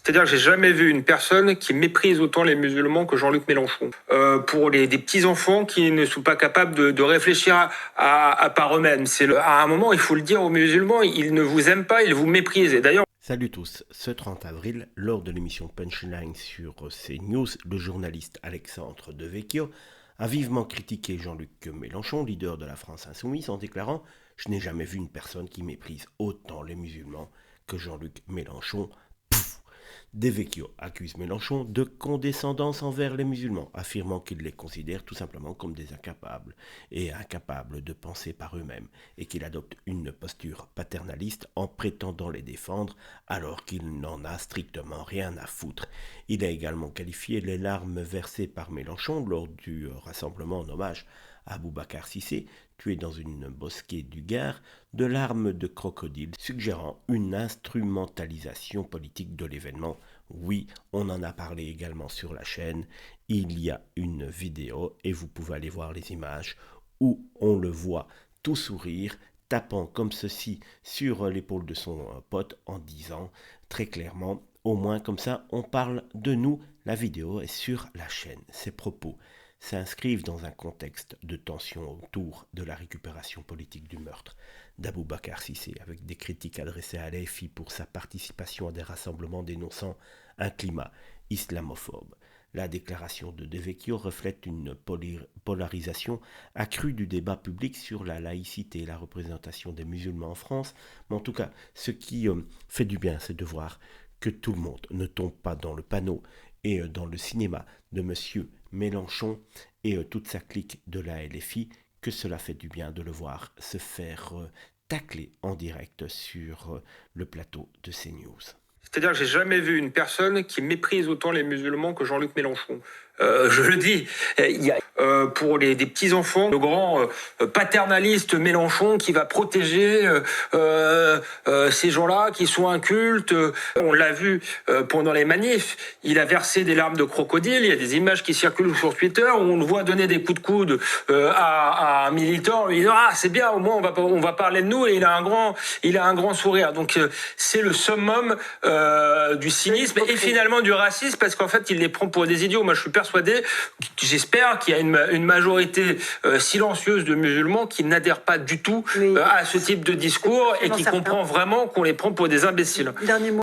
C'est-à-dire que j'ai jamais vu une personne qui méprise autant les musulmans que Jean-Luc Mélenchon. Pour des petits-enfants qui ne sont pas capables de réfléchir par eux-mêmes. À un moment, il faut le dire aux musulmans, ils ne vous aiment pas, ils vous méprisent. Et d'ailleurs, salut tous, ce 30 avril, lors de l'émission Punchline sur CNews, le journaliste Alexandre Devecchio a vivement critiqué Jean-Luc Mélenchon, leader de la France Insoumise, en déclarant « Je n'ai jamais vu une personne qui méprise autant les musulmans que Jean-Luc Mélenchon ». Devecchio accuse Mélenchon de condescendance envers les musulmans, affirmant qu'il les considère tout simplement comme des incapables et incapables de penser par eux-mêmes, et qu'il adopte une posture paternaliste en prétendant les défendre alors qu'il n'en a strictement rien à foutre. Il a également qualifié les larmes versées par Mélenchon lors du rassemblement en hommage à Boubacar Cissé, tué dans une mosquée du Gard, de larmes de crocodile, suggérant une instrumentalisation politique de l'événement. Oui, on en a parlé également sur la chaîne. Il y a une vidéo et vous pouvez aller voir les images où on le voit tout sourire, tapant comme ceci sur l'épaule de son pote en disant très clairement, au moins comme ça on parle de nous. La vidéo est sur la chaîne. Ces propos s'inscrivent dans un contexte de tension autour de la récupération politique du meurtre d'Aboubacar Cissé, avec des critiques adressées à l'AFI pour sa participation à des rassemblements dénonçant un climat islamophobe. La déclaration de Devecchio reflète une polarisation accrue du débat public sur la laïcité et la représentation des musulmans en France. Mais en tout cas, ce qui fait du bien, c'est de voir que tout le monde ne tombe pas dans le panneau et dans le cinéma de monsieur Mélenchon et toute sa clique de la LFI, que cela fait du bien de le voir se faire tacler en direct sur le plateau de CNews. C'est-à-dire que j'ai jamais vu une personne qui méprise autant les musulmans que Jean-Luc Mélenchon. Je le dis, il y a pour des petits-enfants, le grand paternaliste Mélenchon qui va protéger ces gens-là qui sont incultes. On l'a vu pendant les manifs, il a versé des larmes de crocodile. Il y a des images qui circulent sur Twitter où on le voit donner des coups de coude à un militant. Il dit « Ah, c'est bien, au moins on va parler de nous » et il a un grand sourire. Donc c'est le summum du cynisme et finalement du racisme, parce qu'en fait il les prend pour des idiots. Moi je suis persuadé, j'espère qu'il y a une majorité silencieuse de musulmans qui n'adhèrent pas du tout à ce type de discours et qui comprend vraiment qu'on les prend pour des imbéciles.